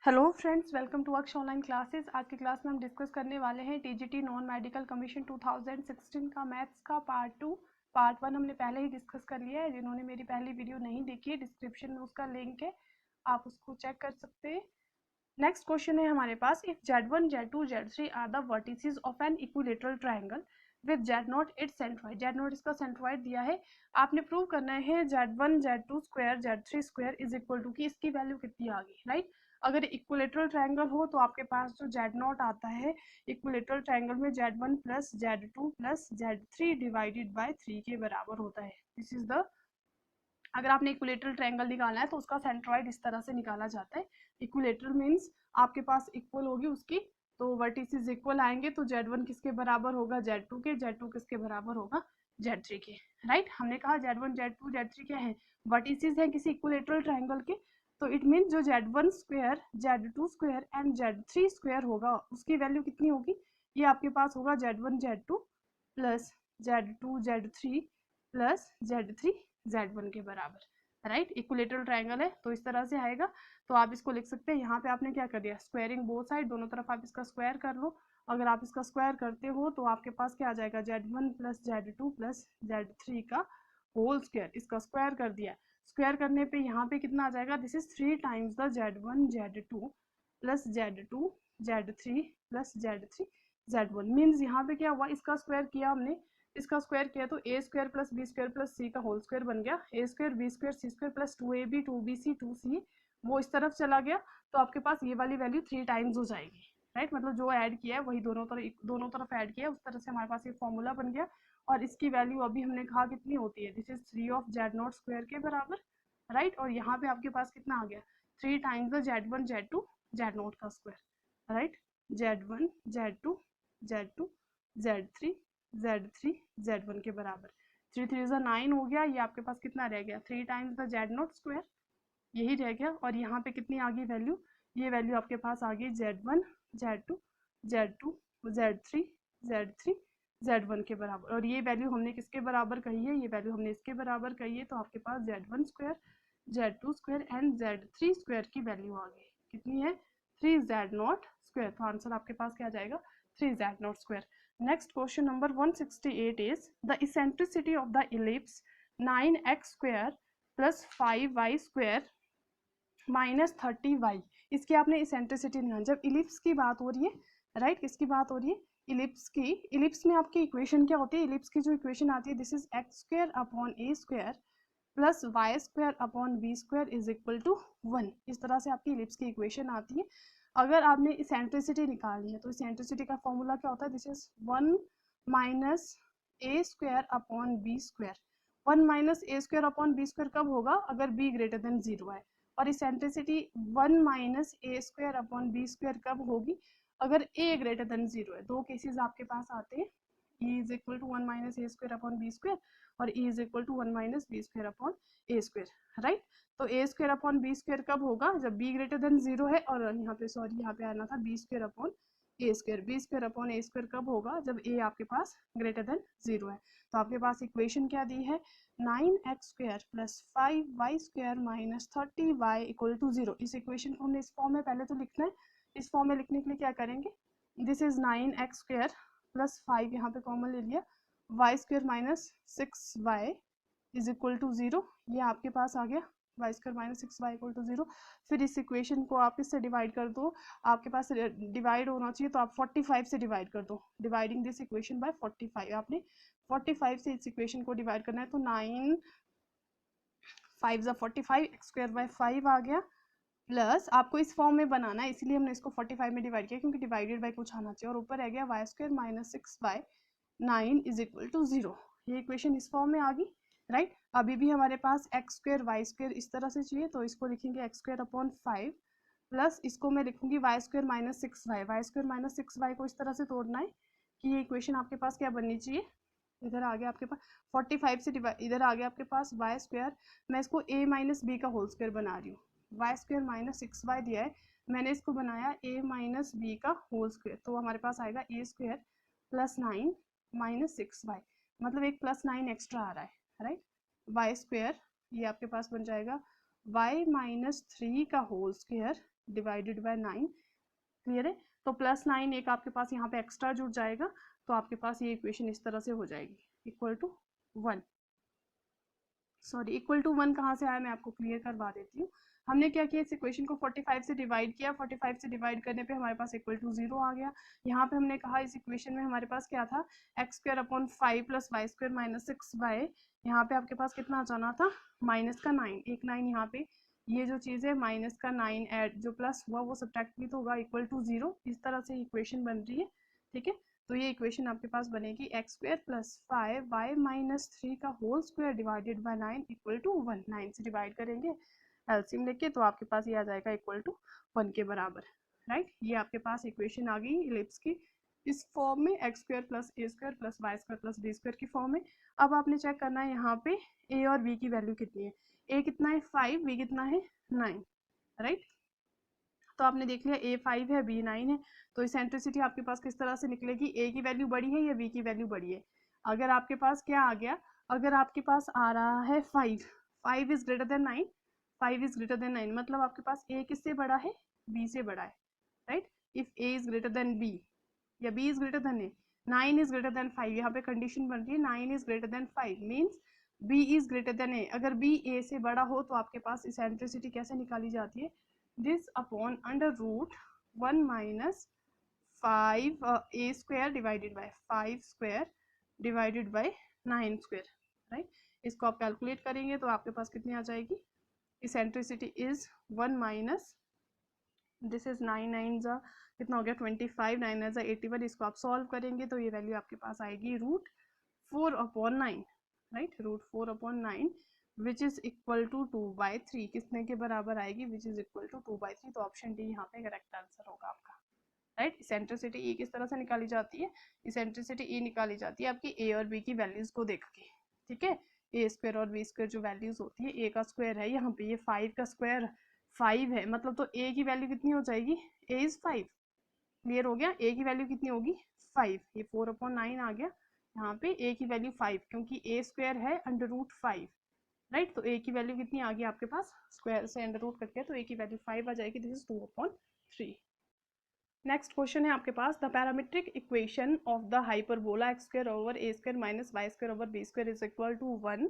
Hello friends, welcome to अक्ष online classes. आज की क्लास में हम डिस्कस करने वाले हैं टीजीटी नॉन मेडिकल कमीशन 2016 का मैथ्स का पार्ट 2। पार्ट 1 हमने पहले ही डिस्कस कर लिया है। जिन्होंने मेरी पहली वीडियो नहीं देखी है, डिस्क्रिप्शन में उसका लिंक है, आप उसको चेक कर सकते हैं। नेक्स्ट क्वेश्चन है हमारे पास, if Z1, Z2, Z3 are the vertices of an equilateral triangle with Z0 its centroid. Z0 इसका सेंट्रोइड दिया है, आपने प्रूव करना है Z1 Z2 square Z3 square is equal to की इसकी वैल्यू कितनी आ गई, राइट। अगर इक्विलेटरल ट्राइंगल हो तो आपके पास जो Z0 आता है इक्विलेटरल ट्राइंगल में Z1 plus Z2 plus Z3 divided by 3 के बराबर होता है। दिस इज द, अगर आपने इक्विलेटरल ट्रायंगल निकालना है तो उसका सेंट्रॉइड इस तरह से निकाला जाता है। इक्विलेटरल मींस आपके पास इक्वल होगी उसकी, तो वर्टिसेस इक्वल आएंगे तो Z1 किसके बराबर होगा, Z2 के, Z2 किसके बराबर होगा, Z3 के, राइट। हमने कहा Z1 Z2 Z3 क्या है, वर्टिसेस है किसी इक्विलेटरल ट्रायंगल के, तो इट मीन जो Z1 square Z2 square and Z3 square होगा उसकी वैल्यू कितनी होगी, ये आपके पास होगा Z1 Z2 plus Z2 Z3 plus Z3 Z1 के बराबर, राइट। इक्विलेटरल ट्रायंगल है तो इस तरह से आएगा। तो आप इसको लिख सकते हैं, यहाँ पे आपने क्या कर दिया, स्क्वायरिंग बोथ साइड, दोनों तरफ आप इसका स्क्वायर कर लो। अगर आप इसका स्क्वायर करते हो तो आपके पास क्या आ जाएगा, Z1 plus Z2 plus Z3 का होल स्क्वायर, इसका स्क्वायर कर दिया। स्क्वायर करने पे यहाँ पे कितना आ जाएगा, दिस इज 3 times the Z1 Z2 plus Z2 Z3 plus Z3 Z1। Means यहाँ पे क्या हुआ, इसका स्क्वायर किया हमने, इसका स्क्वायर किया तो a square plus b square plus c का होल स्क्वायर बन गया, a square b square c square plus 2ab 2bc 2c, वो इस तरफ चला गया तो आपके पास ये वाली वैल्यू 3 टाइम्स हो जाएगी, राइट। मतलब जो ऐड किया है वही दोनों तरफ ऐड किया, उस तरह से हमारे पास ये फॉर्मूला बन गया। और इसकी वैल्यू अभी हमने कहा कितनी होती है, दिस इज 3 ऑफ Z0 स्क्वायर के बराबर, राइट। और यहाँ पे आपके पास कितना आ गया, 3 times the Z1 Z2 Z0 का square, right. Z1 Z2 Z2 Z3 Z3 Z1 के बराबर, 3 3 जा 9 हो गया। ये आपके पास कितना रह गया, 3 टाइम्स द Z0 स्क्वायर, यही रह गया। और यहाँ पे कितनी आ गई वैल्यू, ये वैल्यू आपके पास आ गई Z1 Z2 Z2 Z3 Z3 Z1 के बराबर। और ये वैल्यू हमने किसके बराबर कही है, ये वैल्यू हमने इसके बराबर कही है, तो आपके पास Z1 square Z2 square and Z3 square की वैल्यू आ गई, कितनी है, 3Z0 स्क्वायर। तो आंसर आपके पास क्या आ जाएगा, 3Z0 square. Next question number 168 is the eccentricity of the ellipse 9x square plus 5y square minus 30y। इसकी आपने इसेंट्रिसिटी निकालनी। जब इलिप्स की बात हो रही है, राइट, किसकी बात हो रही है, इलिप्स की। इलिप्स में आपकी इक्वेशन क्या होती है, इलिप्स की जो इक्वेशन आती है, this is x square upon a square plus y square upon b square is equal to 1। इस तरह से आपकी इलिप्स की इक्वेशन आती है। अगर आपने इसेंट्रिसिटी निकालनी है तो इसेंट्रिसिटी का फॉर्मूला क्या होता है, this is 1 minus a square upon b square. 1 minus a square upon b square कब होगा, अगर बी ग्रेटर देन 0 है। और eccentricity 1 minus a square upon b square कब होगी, अगर ए ग्रेटर देन 0 है। दो केसेस आपके पास आते हैं, e is equal to 1 minus a square upon b square और e is equal to 1 minus b square upon a square, right. तो a square upon b square कब होगा, जब बी ग्रेटर देन 0 है। और यहाँ पे सॉरी, यहाँ पे आना था B square upon a square, b square upon a square कब होगा, जब ए आपके पास ग्रेटर देन 0 है। तो आपके पास इक्वेशन क्या दी है, 9x square plus 5y square minus 30y equal to 0। इस इक्वेशन को हमने इस फॉर्म में पहले तो लिखना है। इस फॉर्म में लिखने के लिए क्या करेंगे, this is 9x square plus 5, यहाँ पे कॉमन ले लिया, y square minus 6y is equal to 0। ये आपके पास आ गया y square minus 6y equal to 0। फिर इस इक्वेशन को आप इससे डिवाइड कर दो, आपके पास डिवाइड होना चाहिए तो आप 45 से डिवाइड कर दो, डिवाइडिंग दिस इक्वेशन बाय 45। आपने 45 से इस इक्वेशन को डिवाइड करना है, तो 9 5 जा 45, एक्स स्क्वायर बाय 5 आ गया, प्लस आपको इस फॉर्म में बनाना है, इसलिए हमने इसको 45 में डिवाइड किया क्योंकि डिवाइडेड बाय कुछ आना चाहिए। और ऊपर रह गया y square minus 6y 9 is equal to 0। ये इक्वेशन इस फॉर्म में आ गई, राइट। अभी भी हमारे पास एक्स स्क्वायर वाई स्क्वायर इस तरह से चाहिए, तो इसको लिखेंगे एक्स स्क्वायर अपॉन 5 प्लस इसको मैं लिखूंगी y square minus 6y। Y square minus 6y को इस तरह से तोड़ना है कि ये इक्वेशन आपके पास क्या बननी चाहिए, इधर आ गया आपके पास 45 से डिवाइड, इधर आ गया आपके पास वाई स्क्वायर, मैं इसको a माइनस बी का होल स्क्वायर बना रही हूँ। वाई स्क्वायर माइनस 6y दिया है, मैंने इसको बनाया a माइनस बी का होल स्क्वायर, तो हमारे पास आएगा a square plus 9 minus 6y, मतलब एक प्लस 9 एक्स्ट्रा आ रहा है, राइट। वाई स्क्वायर ये आपके पास बन जाएगा y माइनस 3 का whole square divided by 9, clear है। तो +9 एक आपके पास यहाँ पे एक्स्ट्रा जुड़ जाएगा, तो आपके पास ये इक्वेशन इस तरह से हो जाएगी, equal to 1, sorry equal to 1 कहाँ से आया मैं आपको क्लियर करवा देती हूँ। हमने क्या किया, इस इक्वेशन को 45 से डिवाइड किया, 45 से डिवाइड करने पे हमारे पास इक्वल टू 0 आ गया। यहाँ पे हमने कहा इस इक्वेशन में हमारे पास क्या था, x² / 5 + y² - 6y, यहाँ पे आपके पास कितना आ जाना था, माइनस का 9, एक 9 यहाँ पे, ये जो चीज़ है माइनस का 9 ऐड जो प्लस हुआ वो सब्ट्रैक्ट भी तो होगा, इक्वल टू 0, इस तरह से इक्वेशन बन रही है, ठीक है। तो ये इक्वेशन आपके पास बनेगी x² + 5y - 3 का whole square divided by 9 equal to 1, 9 से डिवाइड करेंगे एलसीएम लेके, तो आपके पास ये आ जाएगा इक्वल टू 1 के बराबर, राइट। ये आपके पास इक्वेशन आ गई इलिप्स की इस फॉर्म में, x² + a² + y² + b² की फॉर्म में। अब आपने चेक करना है यहाँ पे a और b की वैल्यू कितनी है, a कितना है 5, b कितना है 9, राइट। तो आपने देख लिया a 5 है, b 9 है, तो इसेंट्रिसिटी आपके पास किस तरह से निकलेगी, a की वैल्यू बड़ी है या b की वैल्यू बड़ी है। अगर आपके पास क्या आ गया, अगर आपके पास आ रहा है 5, 5 is greater than 9, 5 is greater than 9, मतलब आपके पास a किससे बड़ा है, b से बड़ा है, right. If a is greater than b या b is greater than a, 9 is greater than 5, यहाँ पे कंडीशन बन रही है 9 is greater than 5 means b is greater than a। अगर b a से बड़ा हो तो आपके पास इसेंट्रिसिटी कैसे निकाली जाती है, this upon under root 1 minus 5 a² divided by 5² divided by 9², right. इसको आप कैलकुलेट करेंगे तो आपके पास कितनी आ जाएगी, eccentricity is 1 minus this is 9 9 जा कितना हो गया 25, 9 9 जा 81, इसको आप सॉल्व करेंगे तो ये वैल्यू आपके पास आएगी √4/9, right, √4/9 which is equal to 2/3, किसने के बराबर आएगी, विच इज इक्वल टू 2/3। तो ऑप्शन डी यहाँ पे करेक्ट आंसर होगा आपका, राइट। इसेंट्रिसिटी ई किस तरह से निकाली जाती है, इसेंट्रिसिटी ई निकाली जाती है आपकी ए और बी की वैल्यूज को देख के, ठीक है। a² और b² जो वैल्यूज होती है, a का स्क्वायर है यहाँ पे, ये 5 का स्क्वायर 5 है, मतलब तो a की वैल्यू कितनी हो जाएगी, a इज 5, क्लियर हो गया, a की वैल्यू कितनी होगी 5, ये 4/9 आ गया, यहाँ पे a की वैल्यू 5 क्योंकि a² है √5, राइट। तो a की वैल्यू कितनी आ गई आपके पास, स्क्वायर से अंडर रूट करके, तो a की वैल्यू 5 आ जाएगी, दिस इज 2/3। नेक्स्ट क्वेश्चन है आपके पास, the parametric equation of the hyperbola x² / a² - y² / b² is equal to 1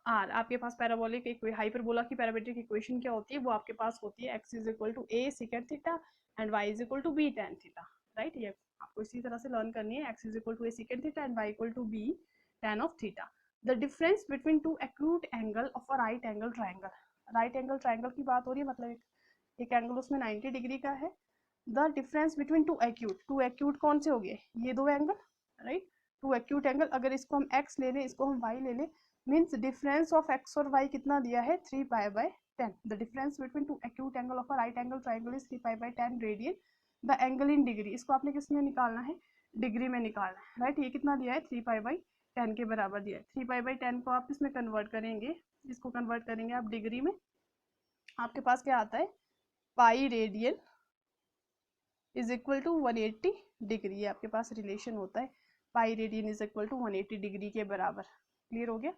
r। आपके पास पैराबोलिक हाइपरबोला की पैरामीट्रिक इक्वेशन क्या होती है, वो आपके पास होती है x is equal to a secant theta and y is equal to b tan theta, right. ये आपको इसी तरह से लर्न करनी है, x is equal to a secant theta and y equal to b tan of theta. The difference between two acute angle of a right angle triangle, right angle triangle की बात हो रही है, मतलब एक एंगल उसमें 90 डिग्री का है। The difference between two acute कौन से हो गए, ये दो angle, right, two acute angle, अगर इसको हम x ले लें, इसको हम y ले लें, मीन्स डिफरेंस ऑफ x और y कितना दिया है 3π/10। The difference between two acute angle of a right angle triangle is 3π/10 radian. The angle in degree, इसको आपने किस में निकालना है, डिग्री में निकालना है, राइट। ये कितना दिया है 3π/10 के बराबर दिया है। 3π/10 को आप इसमें कन्वर्ट करेंगे, इसको कन्वर्ट करेंगे आप डिग्री में, आपके पास क्या आता है, pi radian is equal to 180 degree, आपके पास रिलेशन होता है, pi radian is equal to 180 degree के बराबर, क्लियर हो गया।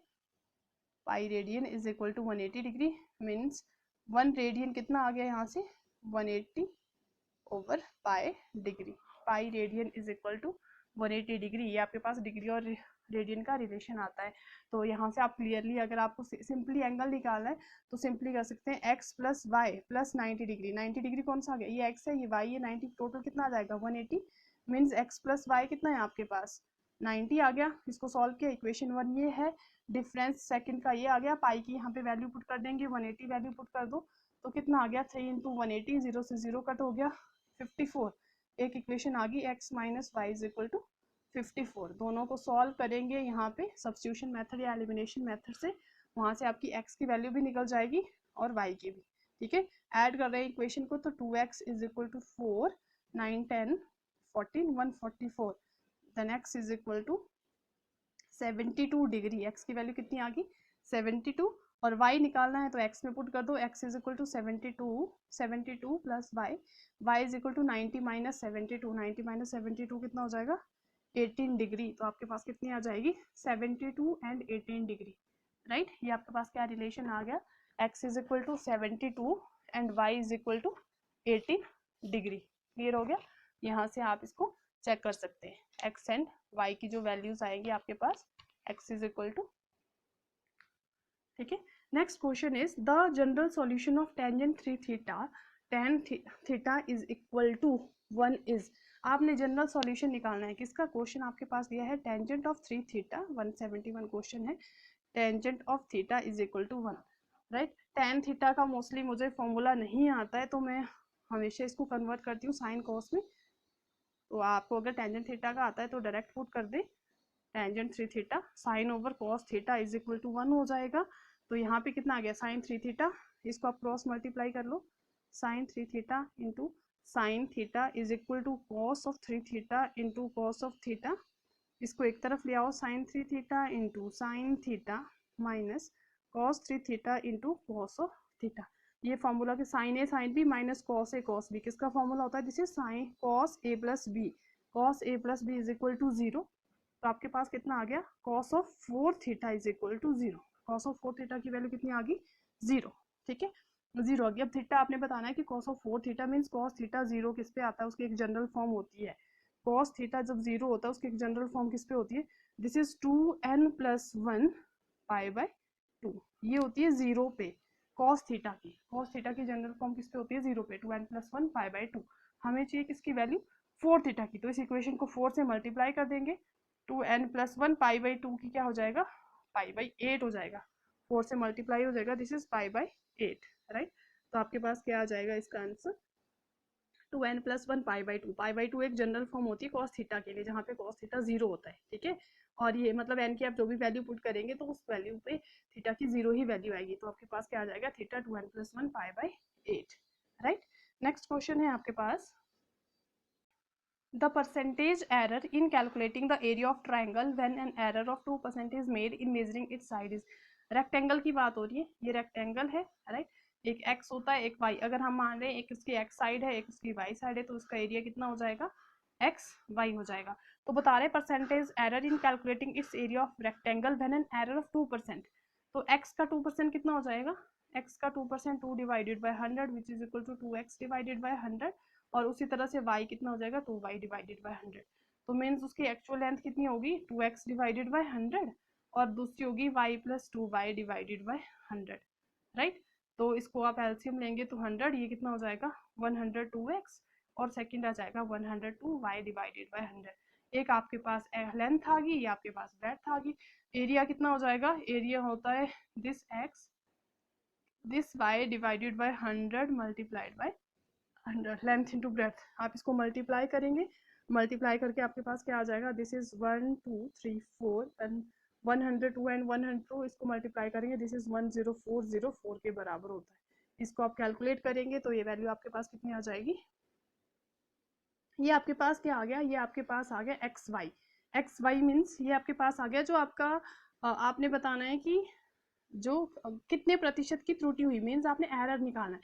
Pi radian is equal to 180 degree means 1 radian कितना आ गया यहाँ से 180/पाई degree, pi radian is equal to 180 degree, ये आपके पास डिग्री और रेडियन का रिलेशन आता है। तो यहाँ से आप क्लियरली, अगर आपको सिंपली एंगल निकालना है तो सिंपली कर सकते हैं x + y + 90 डिग्री, 90 डिग्री कौन सा आ गया, ये x है, ये y है, 90 टोटल कितना आ जाएगा 180, मीन्स x + y कितना है आपके पास 90 आ गया। इसको सॉल्व किया, इक्वेशन 1 ये है, डिफरेंस सेकंड का ये आ गया, पाई की यहाँ पे वैल्यू पुट कर देंगे, 180 वैल्यू पुट कर दो तो कितना आ गया 3 × 180, 0 से 0 कट हो गया 54, एक इक्वेशन आ गई x - y is equal to 54। दोनों को सॉल्व करेंगे यहाँ पे सब्स्टिट्यूशन मेथड या एलिमिनेशन मेथड से, वहाँ से आपकी x की वैल्यू भी निकल जाएगी और y की भी, ठीक है। ऐड कर रहे हैं इक्वेशन को, तो 2x is equal to 4 9 10 14 144, then x is equal to 72 degree, x की वैल्यू कितनी आ गई 72, और y निकालना है तो x में पुट कर दो, x is equal to 72 plus y is equal to 90 - 72, 90 - 72 कितना हो जाएगा 18 डिग्री। तो आपके पास कितनी आ जाएगी 72 एंड 18 डिग्री, राइट। ये आपके पास क्या रिलेशन आ गया, x is equal to 72 and y is equal to 18 degree. Clear हो गया? यहाँ से आप इसको चेक कर सकते हैं। एक्स एंड वाई की जो वैल्यूज आएंगी आपके पास, एक्स इज इक्वल टू, ठीक है। Next question is the general solution of tangent 3 theta tan theta is equal to 1 is. आपने जनरल सॉल्यूशन निकालना है किसका? क्वेश्चन आपके पास दिया है टेंजेंट ऑफ 3 थीटा, 171 क्वेश्चन है। Tangent of theta is equal to 1, right. tan theta का मोस्टली मुझे फॉर्मूला नहीं आता है, तो मैं हमेशा इसको कन्वर्ट करती हूँ साइन कॉस में। तो आपको अगर टेंजेंट थीटा का आता है तो डायरेक्ट पुट कर दे tangent 3 theta sine over cos theta is equal to 1 हो जाएगा। तो यहाँ पे कितना आ गया? साइन 3 थीटा, इसको आप क्रॉस मल्टीप्लाई कर लो, sine 3 theta into sine theta is equal to cos of 3 theta into cos of theta. इसको एक तरफ ले आओ, sine 3 theta into sine theta minus cos 3 theta into cos of theta. ये फॉर्मूला के sine a sine b minus cos a cos b किसका formula होता है? This is sine cos a plus b, cos a plus b is equal to 0। तो आपके पास कितना आ गया? Cos of 4 theta is equal to 0। Cos of 4 theta की वैल्यू कितनी आ गई? 0, ठीक है, 0 आ गई। अब थीटा आपने बताना है कि cos of 4 theta means cos theta 0 किस पे आता है? उसकी एक जनरल फॉर्म होती है। कॉस थीटा जब 0 होता है उसकी एक जनरल फॉर्म किस पे होती है? This is 2n plus 1 pi by 2, ये होती है 0 पे कॉस थीटा की। कॉस थीटा की जनरल फॉर्म किस पे होती है? 0 पे, 2n प्लस 1 पाई बाय 2। हमें चाहिए किसकी वैल्यू? 4 थीटा की। तो इस इक्वेशन को 4 से मल्टीप्लाई कर देंगे, 2n प्लस 1 पाई बाई 2 की क्या हो जाएगा? पाई बाई 8 हो जाएगा। 4 से मल्टीप्लाई हो जाएगा, this is pi by 8, right. तो आपके पास क्या आ जाएगा इसका answer? 2n plus 1 pi by 2। Pi by 2 एक जनरल फॉर्म होती है कॉस थीटा के लिए, जहाँ पे कॉस थीटा 0 होता है, ठीक है। और ये मतलब n की आप जो भी वैल्यू पुट करेंगे तो उस वैल्यू पे थीटा की 0 ही वैल्यू आएगी। तो आपके पास क्या आ जाएगा? Theta 2n plus 1 pi by 8, right. Next question है आपके पास the percentage error in calculating the area of triangle when an error of 2% is made in measuring its side is। Rectangle की बात हो रही है, ये रेक्टेंगल है, राइट। एक x होता है, एक y। अगर हम मान रहे हैं एक इसकी x साइड है, एक इसकी y साइड है, तो उसका एरिया कितना हो जाएगा? x y हो जाएगा। तो बता रहे percentage error in calculating it's area of rectangle when an error of 2%। तो x का 2% कितना हो जाएगा? x का 2% 2 divided by 100 which is equal to 2x divided by 100। और उसी तरह से y कितना हो जाएगा? 2y divided by 100। तो मीन्स उसकी एक्चुअल लेंथ कितनी होगी? 2x डिवाइडेड बाय 100, और दूसरी होगी y plus 2y divided by 100, right. तो इसको आप एलसीएम लेंगे तो 100, ये कितना हो जाएगा? 102x, और सेकंड आ जाएगा 102y डिवाइडेड बाय 100। एक आपके पास लेंथ आ गई, ये आपके पास ब्रेड्थ आ गई। एरिया कितना हो जाएगा? एरिया होता है this x this y divided by 100 multiplied by 100, length into breadth. आप इसको मल्टीप्लाई करेंगे, मल्टीप्लाई करके आपके पास क्या आ जाएगा? दिस इज 1 2 3 4 एंड 102 एंड 102, इसको मल्टीप्लाई करेंगे, दिस इज 10404 के बराबर होता है। इसको आप कैलकुलेट करेंगे तो ये वैल्यू आपके पास कितनी आ जाएगी? ये आपके पास क्या आ गया? ये आपके पास आ गया x y. X y means ये आपके पास आ गया जो आपका आपने बताना है कि जो कितने प्रतिशत की त्रुटि हुई, मीन्स आपने एरर निकालना है।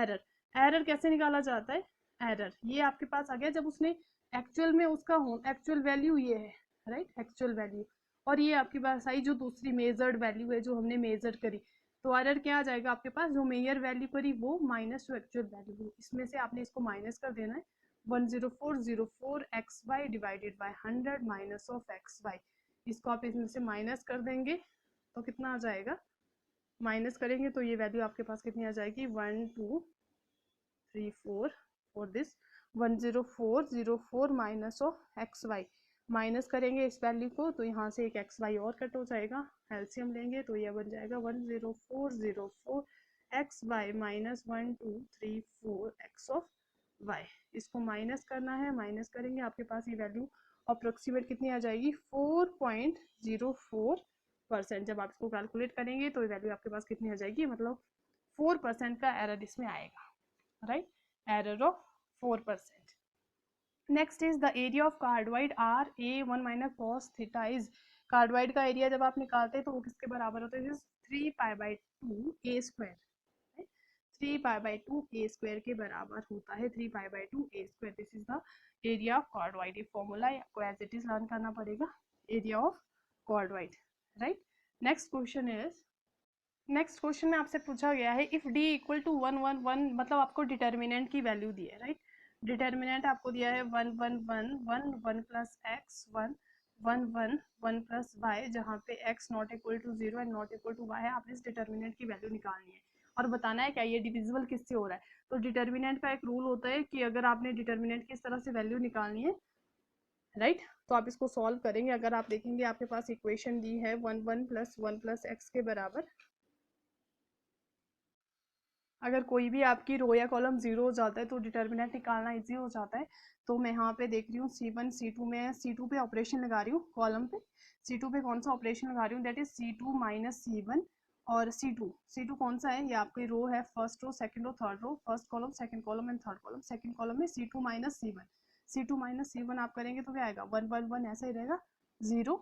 एरर, एरर कैसे निकाला जाता है? एरर ये आपके पास आ गया जब उसने एक्चुअल में उसका एक्चुअल वैल्यू ये है, राइट, एक्चुअल वैल्यू, और ये आपके पास आई जो दूसरी मेजर्ड वैल्यू है जो हमने मेजर करी। तो एरर क्या आ जाएगा आपके पास? जो मेजर वैल्यू करी वो माइनस जो एक्चुअल वैल्यू हुई, इसमें से आपने इसको माइनस कर देना है। 10404 x y divided by 100 minus of x y. इसको आप इसमें से माइनस कर देंगे तो कितना आ जाएगा? माइनस करेंगे तो ये वैल्यू आपके पास कितनी आ जाएगी? 1 2 3 4 for this 10404 minus of x y. Minus करेंगे इस वैल्यू को तो यहाँ से एक एक्स वाई और कट हो जाएगा, एलसीएम लेंगे तो यह बन जाएगा 10404 x y minus 1234 x of y. इसको माइनस करना है, माइनस करेंगे आपके पास ये वैल्यू अप्रोक्सीमेट कितनी आ जाएगी? 4.04%। जब आप इसको कैलकुलेट करेंगे तो वैल्यू आपके पास कितनी आ जाएगी? मतलब 4% का एरर इसमें आएगा, right, error of 4%। Next is the area of cardioid are a 1 minus cos theta is. Cardioid का एरिया जब आप निकालते हैं तो वो किसके बराबर होता है? 3 pi by 2 a square, 3 pi by 2 a square के बराबर होता है। 3 pi by 2 a square, this is the area of cardioid. ये फॉर्मूला आपको एज इट इज लर्न करना पड़ेगा, area of cardioid, right. Next question is next question में आपसे पूछा गया है इफ डी इक्वल टू 1 1 1, मतलब आपको डिटर्मिनेंट की वैल्यू दी है, राइट। डिटर्मिनेंट आपको दिया है 1 1 1 1 1 प्लस एक्स 1 1 1 1 प्लस वाई, जहाँ पे x not equal to 0 and not equal to y है। आपने इस डिटर्मिनेंट की वैल्यू निकालनी है और बताना है क्या ये डिविजिबल किससे हो रहा है। तो डिटर्मिनेंट का एक रूल होता है कि अगर आपने डिटर्मिनेंट की इस तरह से वैल्यू निकालनी है, राइट, तो आप इसको सॉल्व करेंगे। अगर आप देखेंगे आपके पास इक्वेशन दी है 1 1 प्लस एक्स के बराबर, अगर कोई भी आपकी रो या कॉलम जीरो हो जाता है तो डिटर्मिनेंट निकालना इजी हो जाता है। तो मैं यहाँ पे देख रही हूँ C1 C2 में, C2 पे ऑपरेशन लगा रही हूँ कॉलम पे। C2 पे कौन सा ऑपरेशन लगा रही हूँ, that is C2 minus C1 और C2 कौन सा है, ये आपकी रो है, first row second row third row, first column second column and third column. Second column में C2 माइनस C1 आप करेंगे तो क्या आएगा 1 1 1 ऐसा ही रहेगा, 0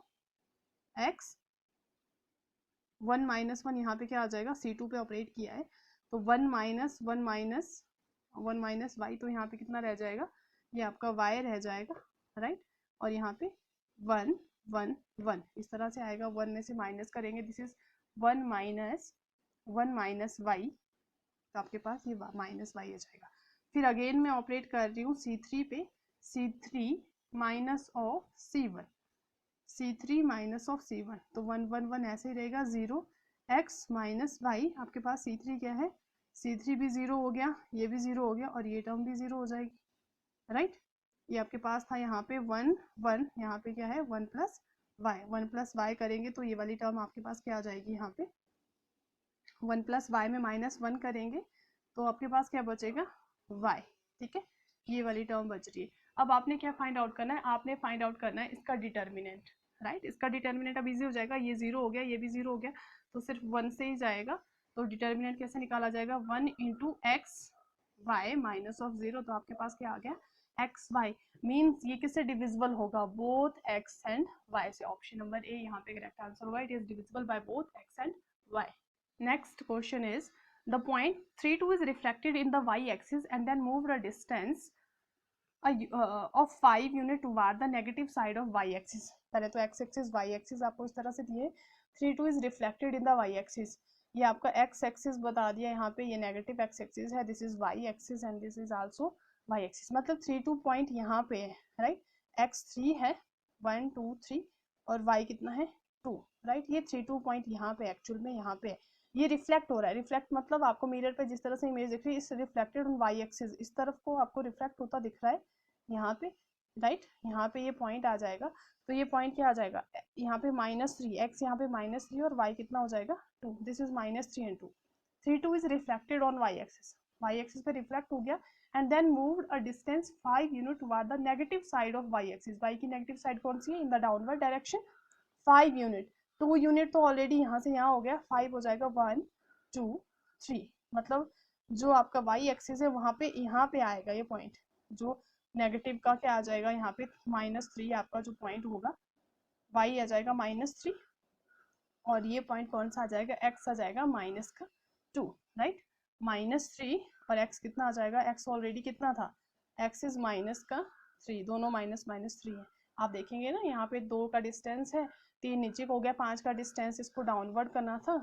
x 1 माइनस 1 यहाँ पे क्या आ जाएगा, C2 पे ऑपरेट किया है तो 1 माइनस वाई, तो यहाँ पे कितना रह जाएगा, ये आपका y रह जाएगा, राइट। और यहाँ पे 1 1 1 इस तरह से आएगा, 1 में से माइनस करेंगे, दिस इज 1 माइनस वाई, तो आपके पास ये माइनस वाई आ जाएगा। फिर अगेन मैं ऑपरेट कर रही हूँ C3 पे, C3 minus of C1, C3 minus of C1, तो 1 1 1 ऐसे ही रहेगा, 0 x माइनस वाई, आपके पास C3 क्या है, C3 भी 0 हो गया, ये भी 0 हो गया और ये टर्म भी 0 हो जाएगी, राइट। ये आपके पास था यहाँ पे 1 1, यहाँ पे क्या है 1 प्लस वाई करेंगे तो ये वाली टर्म आपके पास क्या आ जाएगी, यहाँ पे 1 प्लस वाई में माइनस 1 करेंगे तो आपके पास क्या बचेगा y, ठीक है, ये वाली टर्म बच रही है। अब आपने क्या फाइंड आउट करना है, आपने फाइंड आउट करना है इसका डिटर्मिनेंट, राइट। इसका डिटर्मिनेंट अब इजी हो जाएगा, ये 0 हो गया, ये भी 0 हो गया, तो सिर्फ 1 से ही जाएगा। तो डिटर्मिनेंट कैसे निकाला जाएगा, 1 into x y minus of 0, तो आपके पास क्या आ गया एक्स वाई, मीन्स ये किससे डिविजिबल होगा, बोथ एक्स एंड वाई से। ऑप्शन नंबर ए यहाँ पे करेक्ट आंसर होगा, it is divisible by both x and y. Next question is, the point 3 2 is reflected in the y-axis and then moved a distance of 5 unit toward the negative side of y-axis. पहले तो x-axis y-axis आपको इस तरह से दिए, 3 2 is reflected in the y-axis, ये आपका x-axis बता दिया, यहाँ पे ये नेगेटिव x-axis है, this is y-axis and this is also y-axis, मतलब 3 2 पॉइंट यहाँ पे है, राइट। x3 है 1 2 3 और y कितना है 2, राइट। ये 3 2 पॉइंट यहाँ पे एक्चुअल में यहाँ पे है, ये रिफ्लेक्ट हो रहा है, रिफ्लेक्ट मतलब आपको मिरर पे जिस तरह से इमेज दिख रही है, इस रिफ्लेक्टेड ऑन वाई एक्सिस, इस तरफ को आपको रिफ्लेक्ट होता दिख रहा है यहाँ पे, राइट। यहाँ पे ये पॉइंट आ जाएगा, तो ये पॉइंट क्या आ जाएगा, यहाँ पे -3, एक्स यहाँ पे -3 और वाई कितना हो जाएगा 2, दिस इज -3 and 2, 3 2 इज रिफ्लेक्टेड ऑन वाई एक्सिस पे रिफ्लेक्ट हो गया and then moved a distance 5 unit toward the negative side of y axis, y की नेगेटिव साइड कौन सी है, in the downward direction 5 unit, 2 unit तो ऑलरेडी यहाँ से यहाँ हो गया, 5 हो जाएगा 1 2 3, मतलब जो आपका वाई एक्सिस है वहाँ पे यहाँ पे आएगा ये पॉइंट, जो नेगेटिव का क्या आ जाएगा यहाँ पे -3, आपका जो पॉइंट होगा वाई आ जाएगा -3 और ये पॉइंट कौन सा आ जाएगा, एक्स आ जाएगा -2, राइट। -3 और एक्स कितना आ जाएगा, एक्स ऑलरेडी कितना था, एक्स इज -3, दोनों -3 है। आप देखेंगे ना यहाँ पे 2 का डिस्टेंस है, 3 नीचे को हो गया, 5 का डिस्टेंस, इसको डाउनवर्ड करना था,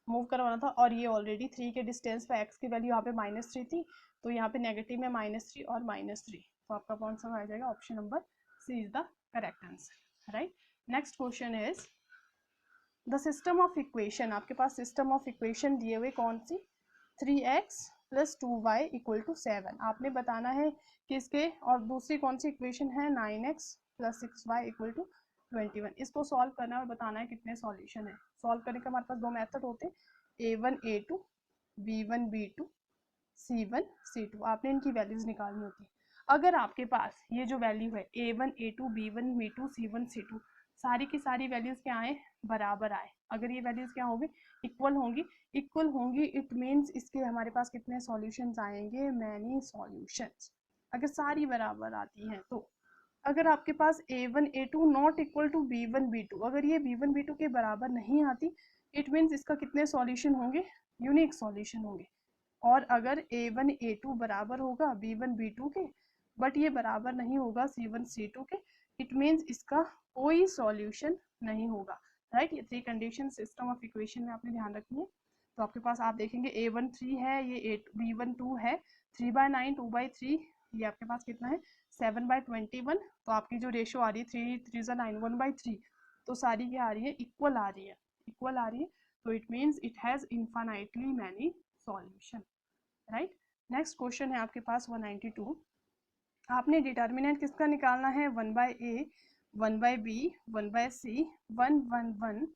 मूव करवाना था, और ये ऑलरेडी 3 के डिस्टेंस पे एक्स की वैल्यू यहाँ पे -3 थी, तो यहाँ पे नेगेटिव में -3 और -3, तो आपका कौन सा आ जाएगा, option number c is the correct answer, right. Next question is the system of equation, आपके पास सिस्टम ऑफ इक्वेशन दिए हुए कौन सी, 3x plus 2y equal to 7, आपने बताना है किसके, और दूसरी कौन सी इक्वेशन है 9x plus 6y equal to 21, इसको सॉल्व करना है और बताना है कितने सॉल्यूशन है। सॉल्व करने का हमारे पास 2 मेथड होते हैं, A1 A2 B1 B2 C1 C2, आपने इनकी वैल्यूज निकालनी होती है। अगर आपके पास ये जो वैल्यू है A1 A2 B1 B2 C1 C2, सारी की सारी वैल्यूज क्या आए, बराबर आए, अगर ये वैल्यूज क्या होगी, इक्वल होंगी, इट मीन्स इसके हमारे पास कितने सॉल्यूशंस आएंगे, मैनी सॉल्यूशंस, अगर सारी बराबर आती हैं तो। अगर आपके पास A1 A2 not equal to B1 B2, अगर ये B1 B2 के बराबर नहीं आती, इट मीन्स इसका कितने सॉल्यूशन होंगे, यूनिक सॉल्यूशन होंगे। और अगर A1 A2 बराबर होगा B1 B2 के, बट ये बराबर नहीं होगा C1 C2 के, इट मीन्स इसका कोई सॉल्यूशन नहीं होगा, राइट। ये 3 कंडीशन सिस्टम ऑफ इक्वेशन में आपने ध्यान रखनी है। तो आपके पास आप देखेंगे A1 3 है, ये B1 2 है, 3/9 2/3, ये आपके पास कितना है 7/21। तो आपकी जो रेशो आ रही है 3 3 9 1/3, तो सारी क्या आ रही है इक्वल आ रही है, इक्वल आ रही है। तो it means it has infinitely many solution, right. Next question है आपके पास 192। आपने डिटर्मिनेंट किसका निकालना है 1/A 1/B 1/C 1 1 1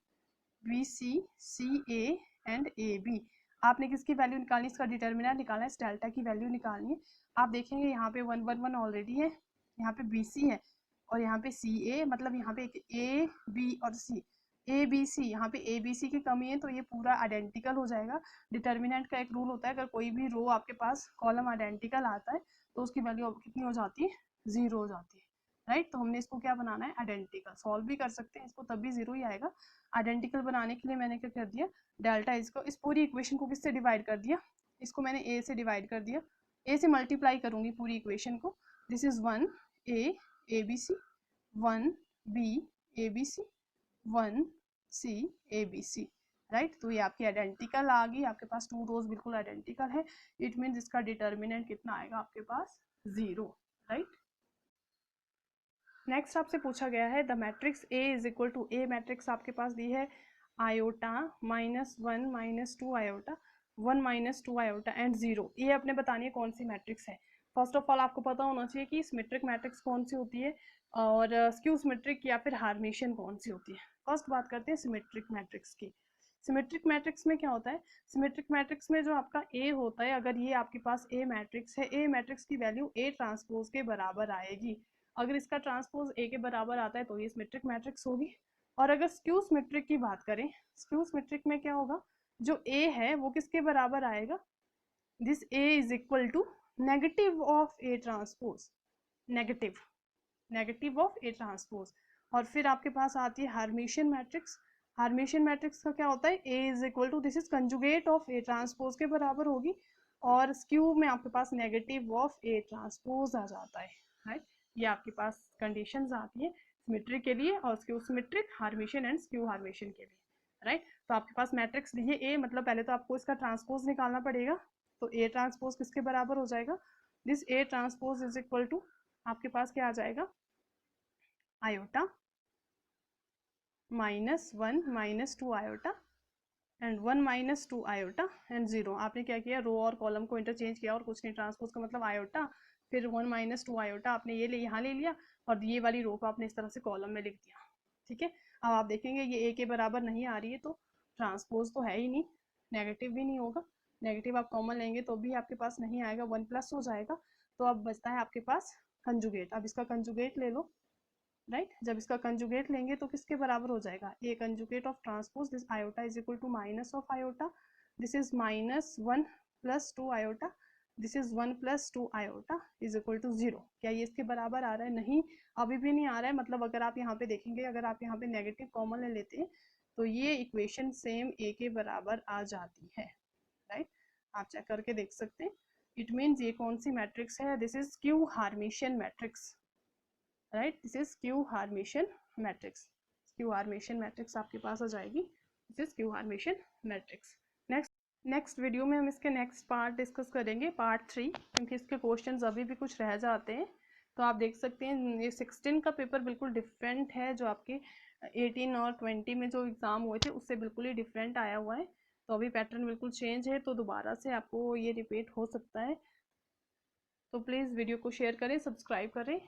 BC CA and AB। आपने किसकी वैल्यू निकालनी, इसका डिटर्मिनेंट निकालना है, इस डेल्टा की वैल्यू निकालनी है। आप देखेंगे यहाँ पे 1 1 1 ऑलरेडी है, यहाँ पे BC है और यहाँ पे CA, मतलब यहाँ पे A B और C ABC, यहाँ पे ABC की कमी है तो ये पूरा आइडेंटिकल हो जाएगा। डिटर्मिनेंट का एक रूल होता है, अगर कोई भी रो आपके पास कॉलम आइडेंटिकल आता है तो उसकी वैल्यू कितनी हो जाती है 0 हो जाती है, राइट। तो हमने इसको क्या बनाना है आइडेंटिकल, सॉल्व भी कर सकते हैं इसको तब भी 0 ही आएगा। आइडेंटिकल बनाने के लिए मैंने क्या कर दिया डेल्टा, इसको इस पूरी इक्वेशन को किससे डिवाइड कर दिया, इसको मैंने A से डिवाइड कर दिया, A से मल्टीप्लाई करूंगी पूरी इक्वेशन को। This is 1 A ABC 1 B ABC 1 C ABC, right. तो ये आपकी आइडेंटिकल आ गई, आपके पास 2 रोज बिल्कुल आइडेंटिकल है। इट मीन्स इसका डिटर्मिनेंट कितना आएगा आपके पास 0, राइट। नेक्स्ट आपसे पूछा गया है the matrix A is equal to, A matrix आपके पास दी है आयोटा -1 -2 आयोटा 1 -2 आयोटा एंड 0। ये अपने बतानी है कौन सी मैट्रिक्स है। फर्स्ट ऑफ ऑल आपको पता होना चाहिए कि सिमेट्रिक मैट्रिक्स कौन सी होती है और स्क्यू सिमेट्रिक या फिर हार्मिशियन कौन सी होती है। फर्स्ट बात करते हैं सिमेट्रिक मैट्रिक्स की। सिमेट्रिक मैट्रिक्स में क्या होता है, सिमेट्रिक मैट्रिक्स में जो आपका A होता है, अगर ये आपके पास A मैट्रिक्स है, A मैट्रिक्स की वैल्यू A ट्रांसपोज के बराबर आएगी। अगर इसका ट्रांसपोज A के बराबर आता है तो ये सिमेट्रिक मैट्रिक्स होगी। और अगर स्क्यू सिमेट्रिक की बात करें, स्क्यू सिमेट्रिक में क्या होगा, जो A है वो किसके बराबर आएगा, this A is equal to negative of A transpose, negative of A transpose. और फिर आपके पास आती है हार्मिशियन मैट्रिक्स। हार्मिशियन मैट्रिक्स का क्या होता है, A is equal to this is conjugate of A transpose के बराबर होगी। और स्क्यू में आपके पास नेगेटिव ऑफ A ट्रांसपोज आ जाता है, राइट। ये आपके पास कंडीशंस आती है सिमेट्रिक के लिए और स्क्यू सिमेट्रिक, हार्मिशियन एंड स्क्यू हार्मिशियन के लिए, राइट। तो आपके पास मैट्रिक्स दी है A, मतलब पहले तो आपको इसका ट्रांसपोज निकालना पड़ेगा। तो A ट्रांसपोज किसके बराबर हो जाएगा, this A transpose is equal to आपके पास क्या आ जाएगा iota -1 -2 iota and 1 -2 iota and 0। आपने क्या किया, रो और कॉलम को इंटरचेंज किया और कुछ नहीं, ट्रांसपोज का मतलब आयोटा, फिर 1 -2 आयोटा आपने ये यहाँ ले लिया और ये वाली रो को आपने इस तरह से कॉलम में लिख दिया, ठीक है। अब आप देखेंगे ये A के बराबर नहीं आ रही है तो ट्रांसपोज तो है ही नहीं, नेगेटिव भी नहीं होगा, नेगेटिव आप कॉमन लेंगे तो भी आपके पास नहीं आएगा, 1 प्लस हो जाएगा। तो अब बचता है आपके पास कंजुगेट। अब इसका कंजुगेट ले लो, राइट। जब इसका कंजुगेट लेंगे तो किसके बराबर हो जाएगा, A conjugate of transpose, this iota is equal to minus of iota, this is -1 + 2 iota, this is 1 + 2 iota is equal to 0। क्या ये इसके बराबर आ रहा है, नहीं, अभी भी नहीं आ रहा है। मतलब अगर आप यहाँ पे देखेंगे, अगर आप यहाँ पे नेगेटिव कॉमन ले लेते हैं तो ये इक्वेशन सेम A के बराबर आ जाती है, राइट। आप चेक करके देख सकते हैं। इट मीन्स ये कौन सी मैट्रिक्स है, this is skew Hermitian matrix, right. This is skew Hermitian matrix, skew Hermitian matrix आपके पास आ जाएगी, this is skew Hermitian matrix. Next video में हम इसके नेक्स्ट पार्ट डिस्कस करेंगे, पार्ट 3, क्योंकि इसके क्वेश्चंस अभी भी कुछ रह जाते हैं। तो आप देख सकते हैं ये 16 का पेपर बिल्कुल डिफरेंट है, जो आपके 18 और 20 में जो एग्ज़ाम हुए थे उससे बिल्कुल ही डिफरेंट आया हुआ है। तो अभी पैटर्न बिल्कुल चेंज है, तो दोबारा से आपको ये रिपीट हो सकता है। तो प्लीज़ वीडियो को शेयर करें, सब्सक्राइब करें